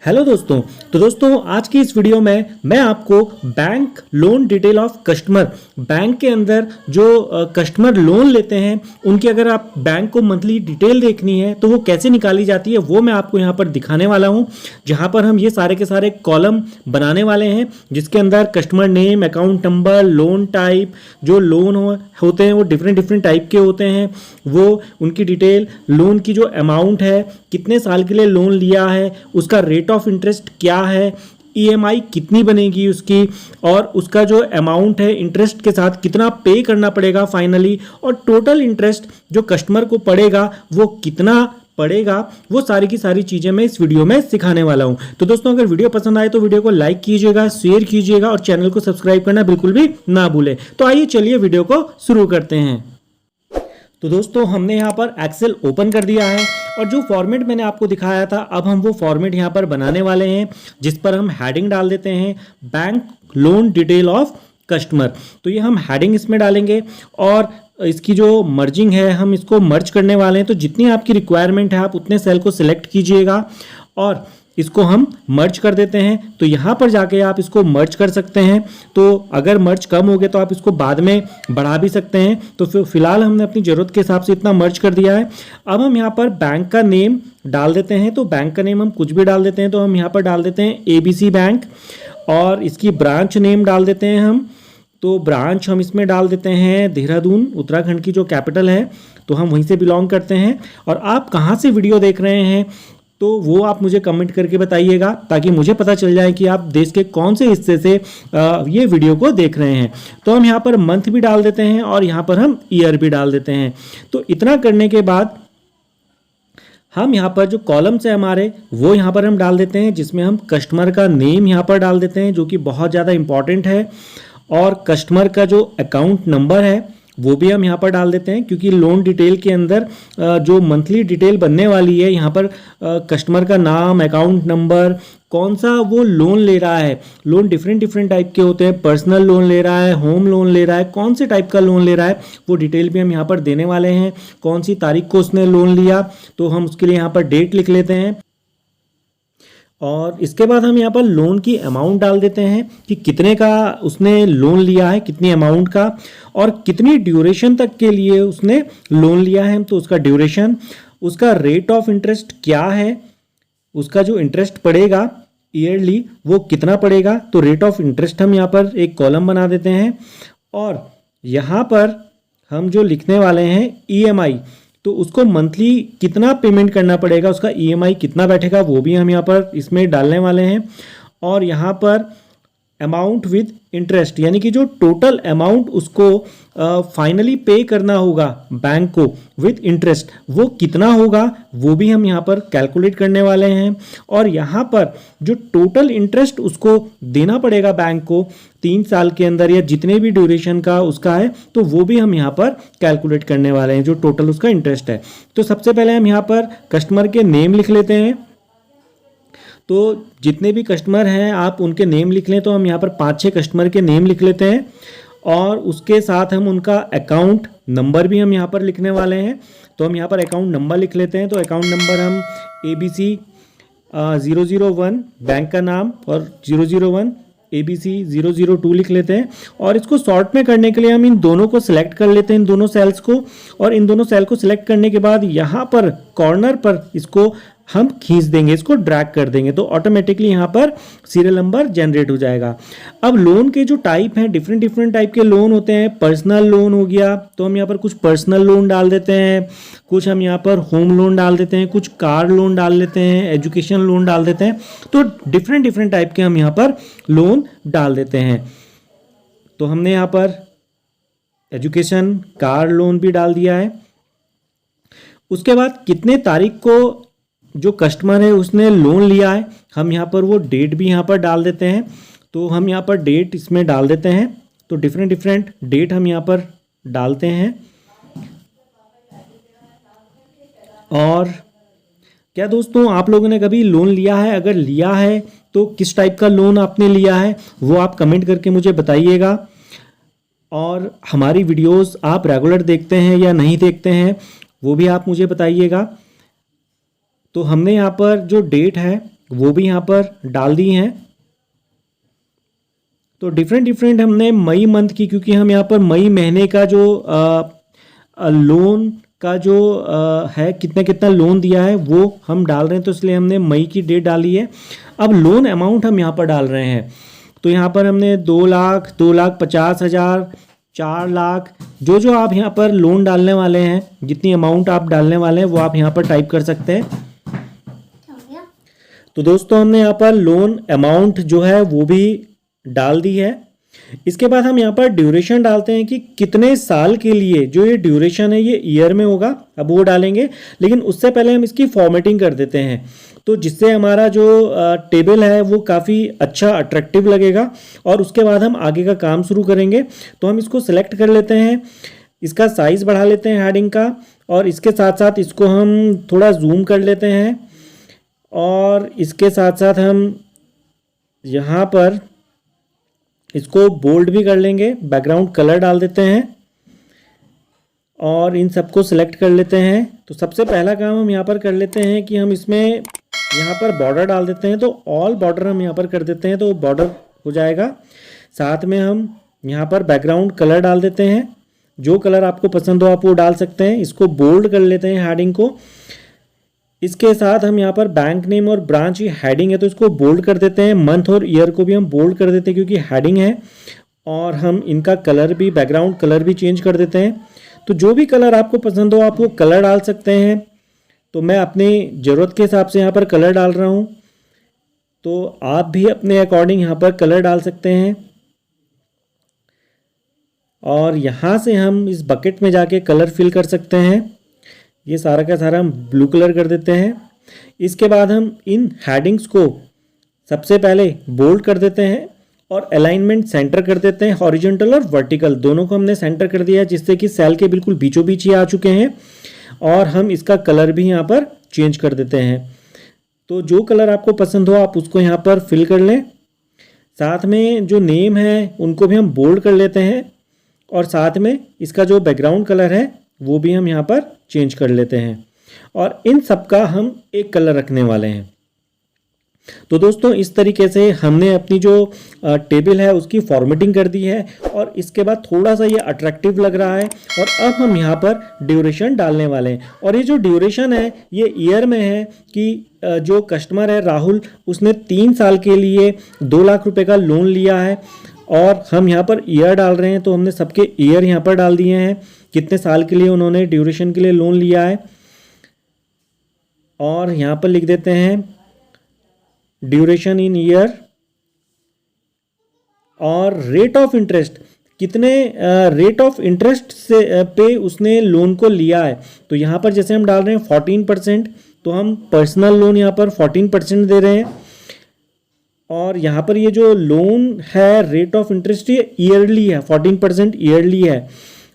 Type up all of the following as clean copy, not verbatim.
Hello दोस्तों। तो दोस्तों आज की इस वीडियो में मैं आपको bank loan detail of customer, bank के अंदर जो कस्टमर लोन लेते हैं उनकी अगर आप बैंक को मंथली डिटेल देखनी है तो वो कैसे निकाली जाती है वो मैं आपको यहाँ पर दिखाने वाला हूँ। जहाँ पर हम ये सारे के सारे कॉलम बनाने वाले हैं जिसके अंदर customer name, account number, loan type, जो लोन होते हैं वो डिफरेंट टाइप के होते हैं, वो उनकी डिटेल, लोन की जो अमाउंट है, कितने साल के लिए लोन लिया है, उसका रेट ऑफ इंटरेस्ट क्या है, ईएमआई कितनी बनेगी उसकी, और उसका जो अमाउंट है इंटरेस्ट के साथ कितना पे करना पड़ेगा फाइनली, और टोटल इंटरेस्ट जो कस्टमर को पड़ेगा वो कितना पड़ेगा, वो सारी की सारी चीज़ें मैं इस वीडियो में सिखाने वाला हूं। तो दोस्तों अगर वीडियो पसंद आए तो वीडियो को लाइक कीजिएगा, शेयर कीजिएगा और चैनल को सब्सक्राइब करना बिल्कुल भी ना भूलें। तो आइए चलिए वीडियो को शुरू करते हैं। तो दोस्तों हमने यहाँ पर एक्सेल ओपन कर दिया है और जो फॉर्मेट मैंने आपको दिखाया था अब हम वो फॉर्मेट यहाँ पर बनाने वाले हैं जिस पर हम हेडिंग डाल देते हैं bank loan detail of customer. तो ये हम हेडिंग इसमें डालेंगे और इसकी जो मर्जिंग है हम इसको मर्ज करने वाले हैं। तो जितनी आपकी रिक्वायरमेंट है आप उतने सेल को सिलेक्ट कीजिएगा और इसको हम मर्ज कर देते हैं। तो यहाँ पर जाके आप इसको मर्ज कर सकते हैं। तो अगर मर्ज कम हो गया तो आप इसको बाद में बढ़ा भी सकते हैं। तो फिलहाल हमने अपनी ज़रूरत के हिसाब से इतना मर्ज कर दिया है। अब हम यहाँ पर बैंक का नेम डाल देते हैं। तो बैंक का नेम हम कुछ भी डाल देते हैं। तो हम यहाँ पर डाल देते हैं ABC बैंक और इसकी ब्रांच नेम डाल देते हैं हम। तो ब्रांच हम इसमें डाल देते हैं देहरादून, उत्तराखंड की जो कैपिटल है, तो हम वहीं से बिलोंग करते हैं। और आप कहाँ से वीडियो देख रहे हैं तो वो आप मुझे कमेंट करके बताइएगा ताकि मुझे पता चल जाए कि आप देश के कौन से हिस्से से ये वीडियो को देख रहे हैं। तो हम यहाँ पर मंथ भी डाल देते हैं और यहाँ पर हम ईयर भी डाल देते हैं। तो इतना करने के बाद हम यहाँ पर जो कॉलम्स है हमारे वो यहाँ पर हम डाल देते हैं जिसमें हम कस्टमर का नेम यहाँ पर डाल देते हैं जो कि बहुत ज़्यादा इंपॉर्टेंट है, और कस्टमर का जो अकाउंट नंबर है वो भी हम यहाँ पर डाल देते हैं क्योंकि लोन डिटेल के अंदर जो मंथली डिटेल बनने वाली है यहाँ पर कस्टमर का नाम, अकाउंट नंबर, कौन सा वो लोन ले रहा है, लोन डिफरेंट टाइप के होते हैं, पर्सनल लोन ले रहा है, होम लोन ले रहा है, कौन से टाइप का लोन ले रहा है वो डिटेल भी हम यहाँ पर देने वाले हैं। कौन सी तारीख को उसने लोन लिया तो हम उसके लिए यहाँ पर डेट लिख लेते हैं। और इसके बाद हम यहाँ पर लोन की अमाउंट डाल देते हैं कि कितने का उसने लोन लिया है, कितनी अमाउंट का, और कितनी ड्यूरेशन तक के लिए उसने लोन लिया है। तो उसका ड्यूरेशन, उसका रेट ऑफ इंटरेस्ट क्या है, उसका जो इंटरेस्ट पड़ेगा ईयरली वो कितना पड़ेगा। तो रेट ऑफ इंटरेस्ट हम यहाँ पर एक कॉलम बना देते हैं और यहाँ पर हम जो लिखने वाले हैं EMI, तो उसको मंथली कितना पेमेंट करना पड़ेगा, उसका EMI कितना बैठेगा वो भी हम यहाँ पर इसमें डालने वाले हैं। और यहाँ पर अमाउंट विद इंटरेस्ट यानी कि जो टोटल अमाउंट उसको फाइनली पे करना होगा बैंक को विद इंटरेस्ट वो कितना होगा वो भी हम यहाँ पर कैलकुलेट करने वाले हैं। और यहाँ पर जो टोटल इंटरेस्ट उसको देना पड़ेगा बैंक को 3 साल के अंदर या जितने भी ड्यूरेशन का उसका है तो वो भी हम यहाँ पर कैलकुलेट करने वाले हैं जो टोटल उसका इंटरेस्ट है। तो सबसे पहले हम यहाँ पर कस्टमर के नेम लिख लेते हैं। तो जितने भी कस्टमर हैं आप उनके नेम लिख लें। तो हम यहाँ पर 5-6 कस्टमर के नेम लिख लेते हैं और उसके साथ हम उनका अकाउंट नंबर भी हम यहाँ पर लिखने वाले हैं। तो हम यहाँ पर अकाउंट नंबर लिख लेते हैं। तो अकाउंट नंबर हम ABC 001 बैंक का नाम और 001 ABC 002 लिख लेते हैं। और इसको शॉर्ट में करने के लिए हम इन दोनों को सिलेक्ट कर लेते हैं, इन दोनों सेल्स को। और इन दोनों सेल को सिलेक्ट करने के बाद यहाँ पर कॉर्नर पर इसको हम खींच देंगे, इसको ड्रैग कर देंगे तो ऑटोमेटिकली यहाँ पर सीरियल नंबर जनरेट हो जाएगा। अब लोन के जो टाइप हैं डिफरेंट टाइप के लोन होते हैं। पर्सनल लोन हो गया तो हम यहाँ पर कुछ पर्सनल लोन डाल देते हैं, कुछ हम यहाँ पर होम लोन डाल देते हैं, कुछ कार लोन डाल देते हैं, एजुकेशन लोन डाल देते हैं। तो डिफरेंट टाइप के हम यहाँ पर लोन डाल देते हैं। तो हमने यहाँ पर एजुकेशन, कार लोन भी डाल दिया है। उसके बाद कितने तारीख को जो कस्टमर है उसने लोन लिया है हम यहाँ पर वो डेट भी यहाँ पर डाल देते हैं। तो हम यहाँ पर डेट इसमें डाल देते हैं। तो डिफरेंट डेट हम यहाँ पर डालते हैं। और क्या दोस्तों आप लोगों ने कभी लोन लिया है? अगर लिया है तो किस टाइप का लोन आपने लिया है वो आप कमेंट करके मुझे बताइएगा। और हमारी वीडियोस आप रेगुलर देखते हैं या नहीं देखते हैं वो भी आप मुझे बताइएगा। तो हमने यहाँ पर जो डेट है वो भी यहाँ पर डाल दी हैं। तो डिफरेंट हमने मई मंथ की, क्योंकि हम यहाँ पर मई महीने का जो लोन का जो है कितना कितना लोन दिया है वो हम डाल रहे हैं, तो इसलिए हमने मई की डेट डाली है। अब लोन अमाउंट हम यहाँ पर डाल रहे हैं, तो यहाँ पर हमने 2 लाख, 2,50,000, 4 लाख, जो जो आप यहाँ पर लोन डालने वाले हैं, जितनी अमाउंट आप डालने वाले हैं वो आप यहाँ पर टाइप कर सकते हैं। तो दोस्तों हमने यहाँ पर लोन अमाउंट जो है वो भी डाल दी है। इसके बाद हम यहाँ पर ड्यूरेशन डालते हैं कि कितने साल के लिए जो ये ड्यूरेशन है ये ईयर में होगा, अब वो डालेंगे। लेकिन उससे पहले हम इसकी फॉर्मेटिंग कर देते हैं, तो जिससे हमारा जो टेबल है वो काफ़ी अच्छा अट्रैक्टिव लगेगा, और उसके बाद हम आगे का काम शुरू करेंगे। तो हम इसको सिलेक्ट कर लेते हैं, इसका साइज़ बढ़ा लेते हैं हेडिंग का, और इसके साथ साथ इसको हम थोड़ा जूम कर लेते हैं, और इसके साथ साथ हम यहाँ पर इसको बोल्ड भी कर लेंगे, बैकग्राउंड कलर डाल देते हैं, और इन सबको सिलेक्ट कर लेते हैं। तो सबसे पहला काम हम यहाँ पर कर लेते हैं कि हम इसमें यहाँ पर बॉर्डर डाल देते हैं, तो ऑल बॉर्डर हम यहाँ पर कर देते हैं, तो बॉर्डर हो जाएगा। साथ में हम यहाँ पर बैकग्राउंड कलर डाल देते हैं, जो कलर आपको पसंद हो आप वो डाल सकते हैं। इसको बोल्ड कर लेते हैं हेडिंग को। इसके साथ हम यहाँ पर बैंक नेम और ब्रांच की हेडिंग है तो इसको बोल्ड कर देते हैं। मंथ और ईयर को भी हम बोल्ड कर देते हैं क्योंकि हेडिंग है, और हम इनका कलर भी, बैकग्राउंड कलर भी चेंज कर देते हैं। तो जो भी कलर आपको पसंद हो आप वो कलर डाल सकते हैं। तो मैं अपनी ज़रूरत के हिसाब से यहाँ पर कलर डाल रहा हूँ, तो आप भी अपने अकॉर्डिंग यहाँ पर कलर डाल सकते हैं। और यहाँ से हम इस बकेट में जाके कलर फिल कर सकते हैं। ये सारा का सारा हम ब्लू कलर कर देते हैं। इसके बाद हम इन हेडिंग्स को सबसे पहले बोल्ड कर देते हैं और अलाइनमेंट सेंटर कर देते हैं। हॉरिजॉन्टल और वर्टिकल दोनों को हमने सेंटर कर दिया है, जिससे कि सेल के बिल्कुल बीचों बीच ही आ चुके हैं। और हम इसका कलर भी यहाँ पर चेंज कर देते हैं। तो जो कलर आपको पसंद हो आप उसको यहाँ पर फिल कर लें। साथ में जो नेम है उनको भी हम बोल्ड कर लेते हैं, और साथ में इसका जो बैकग्राउंड कलर है वो भी हम यहाँ पर चेंज कर लेते हैं। और इन सब का हम एक कलर रखने वाले हैं। तो दोस्तों इस तरीके से हमने अपनी जो टेबल है उसकी फॉर्मेटिंग कर दी है, और इसके बाद थोड़ा सा ये अट्रैक्टिव लग रहा है। और अब हम यहाँ पर ड्यूरेशन डालने वाले हैं, और ये जो ड्यूरेशन है ये ईयर में है कि जो कस्टमर है राहुल, उसने 3 साल के लिए 2 लाख रुपए का लोन लिया है। और हम यहाँ पर ईयर डाल रहे हैं, तो हमने सबके ईयर यहाँ पर डाल दिए हैं, कितने साल के लिए उन्होंने ड्यूरेशन के लिए लोन लिया है। और यहाँ पर लिख देते हैं ड्यूरेशन इन ईयर, और रेट ऑफ इंटरेस्ट, कितने रेट ऑफ इंटरेस्ट से पे उसने लोन को लिया है। तो यहाँ पर जैसे हम डाल रहे हैं 14%, तो हम पर्सनल लोन यहाँ पर 14% दे रहे हैं। और यहाँ पर ये जो लोन है रेट ऑफ इंटरेस्ट ये ईयरली है, 14% ईयरली है।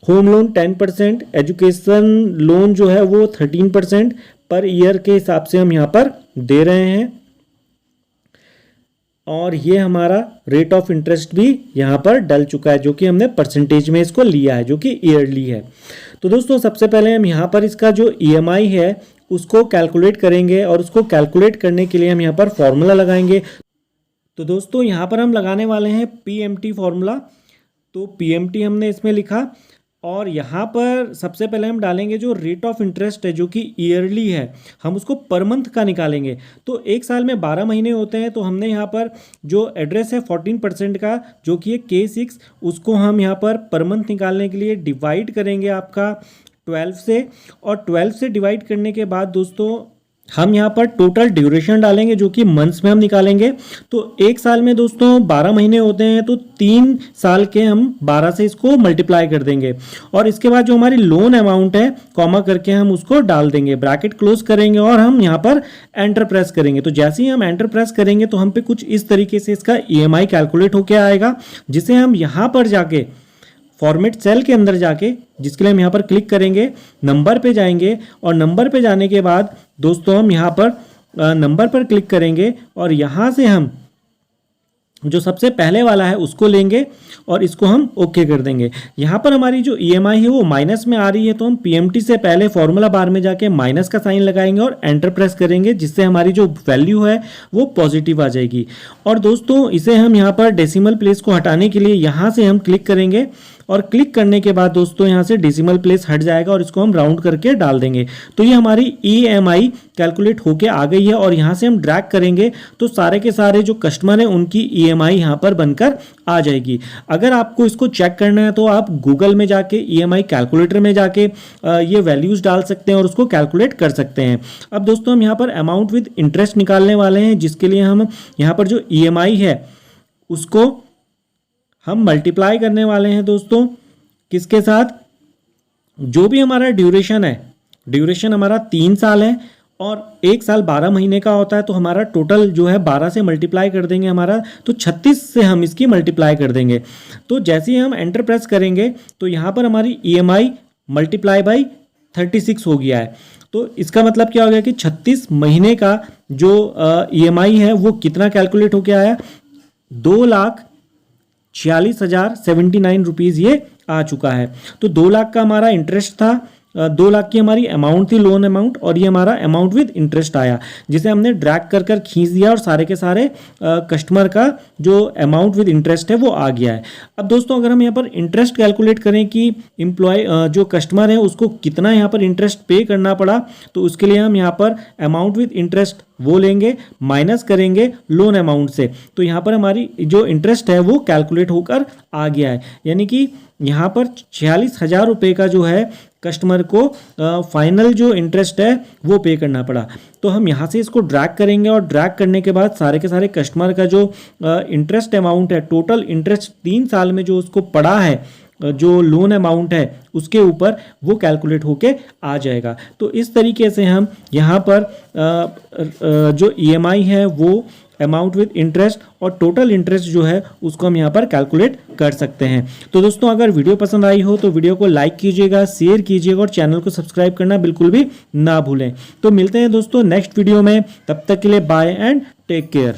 होम लोन 10%, एजुकेशन लोन जो है वो 13% पर ईयर के हिसाब से हम यहाँ पर दे रहे हैं। और ये हमारा रेट ऑफ इंटरेस्ट भी यहाँ पर डल चुका है, जो कि हमने परसेंटेज में इसको लिया है, जो कि ईयरली है। तो दोस्तों सबसे पहले हम यहाँ पर इसका जो ईएमआई है उसको कैलकुलेट करेंगे, और उसको कैलकुलेट करने के लिए हम यहाँ पर फॉर्मूला लगाएंगे। तो दोस्तों यहाँ पर हम लगाने वाले हैं पीएमटी फॉर्मूला। तो पीएमटी हमने इसमें लिखा, और यहाँ पर सबसे पहले हम डालेंगे जो रेट ऑफ इंटरेस्ट है जो कि ईयरली है, हम उसको पर मंथ का निकालेंगे। तो एक साल में 12 महीने होते हैं, तो हमने यहाँ पर जो एड्रेस है 14% का जो कि है K6, उसको हम यहाँ पर मंथ निकालने के लिए डिवाइड करेंगे आपका 12 से। और 12 से डिवाइड करने के बाद दोस्तों हम यहाँ पर टोटल ड्यूरेशन डालेंगे जो कि मंथ्स में हम निकालेंगे। तो एक साल में दोस्तों 12 महीने होते हैं, तो 3 साल के हम 12 से इसको मल्टीप्लाई कर देंगे। और इसके बाद जो हमारी लोन अमाउंट है कॉमा करके हम उसको डाल देंगे, ब्रैकेट क्लोज करेंगे, और हम यहाँ पर एंटर प्रेस करेंगे। तो जैसे ही हम एंटर प्रेस करेंगे तो हम पे कुछ इस तरीके से इसका ईएमआई कैलकुलेट होके आएगा, जिसे हम यहाँ पर जाके फॉर्मेट सेल के अंदर जाके, जिसके लिए हम यहाँ पर क्लिक करेंगे, नंबर पे जाएंगे, और नंबर पे जाने के बाद दोस्तों हम यहाँ पर नंबर पर क्लिक करेंगे, और यहाँ से हम जो सबसे पहले वाला है उसको लेंगे और इसको हम ओके कर देंगे। यहाँ पर हमारी जो ईएमआई है वो माइनस में आ रही है, तो हम पीएमटी से पहले फॉर्मूला बार में जाके माइनस का साइन लगाएंगे और एंटर प्रेस करेंगे, जिससे हमारी जो वैल्यू है वो पॉजिटिव आ जाएगी। और दोस्तों इसे हम यहाँ पर डेसिमल प्लेस को हटाने के लिए यहाँ से हम क्लिक करेंगे और क्लिक करने के बाद दोस्तों यहाँ से डेसिमल प्लेस हट जाएगा और इसको हम राउंड करके डाल देंगे। तो ये हमारी ईएमआई कैलकुलेट होके आ गई है और यहाँ से हम ड्रैग करेंगे तो सारे के सारे जो कस्टमर हैं उनकी ईएमआई यहाँ पर बनकर आ जाएगी। अगर आपको इसको चेक करना है तो आप गूगल में जाके ईएमआई कैलकुलेटर में जाके ये वैल्यूज डाल सकते हैं और उसको कैलकुलेट कर सकते हैं। अब दोस्तों हम यहाँ पर अमाउंट विद इंटरेस्ट निकालने वाले हैं, जिसके लिए हम यहाँ पर जो ईएमआई है उसको हम मल्टीप्लाई करने वाले हैं दोस्तों किसके साथ, जो भी हमारा ड्यूरेशन है, ड्यूरेशन हमारा 3 साल है और 1 साल 12 महीने का होता है, तो हमारा टोटल जो है 12 से मल्टीप्लाई कर देंगे हमारा, तो 36 से हम इसकी मल्टीप्लाई कर देंगे। तो जैसे ही हम एंटर प्रेस करेंगे तो यहाँ पर हमारी ईएमआई मल्टीप्लाई बाई 36 हो गया है। तो इसका मतलब क्या हो गया कि 36 महीने का जो ईएमआई है वो कितना कैलकुलेट होके आया, 2,46,079 रुपीज़ ये आ चुका है। तो 2 लाख का हमारा इंटरेस्ट था, 2 लाख की हमारी अमाउंट थी लोन अमाउंट, और ये हमारा अमाउंट विद इंटरेस्ट आया, जिसे हमने ड्रैग कर कर खींच दिया और सारे के सारे कस्टमर का जो अमाउंट विद इंटरेस्ट है वो आ गया है। अब दोस्तों अगर हम यहाँ पर इंटरेस्ट कैलकुलेट करें कि एम्प्लॉय जो कस्टमर है उसको कितना यहाँ पर इंटरेस्ट पे करना पड़ा, तो उसके लिए हम यहाँ पर अमाउंट विद इंटरेस्ट वो लेंगे, माइनस करेंगे लोन अमाउंट से, तो यहाँ पर हमारी जो इंटरेस्ट है वो कैलकुलेट होकर आ गया है। यानी कि यहाँ पर 46,000 रुपये का जो है कस्टमर को फाइनल जो इंटरेस्ट है वो पे करना पड़ा। तो हम यहाँ से इसको ड्रैग करेंगे और ड्रैग करने के बाद सारे के सारे कस्टमर का जो इंटरेस्ट अमाउंट है, टोटल इंटरेस्ट 3 साल में जो उसको पड़ा है, जो लोन अमाउंट है उसके ऊपर वो कैलकुलेट होके आ जाएगा। तो इस तरीके से हम यहाँ पर जो ईएमआई है वो अमाउंट विद इंटरेस्ट और टोटल इंटरेस्ट जो है उसको हम यहाँ पर कैलकुलेट कर सकते हैं। तो दोस्तों अगर वीडियो पसंद आई हो तो वीडियो को लाइक कीजिएगा, शेयर कीजिएगा और चैनल को सब्सक्राइब करना बिल्कुल भी ना भूलें। तो मिलते हैं दोस्तों नेक्स्ट वीडियो में, तब तक के लिए बाय एंड टेक केयर।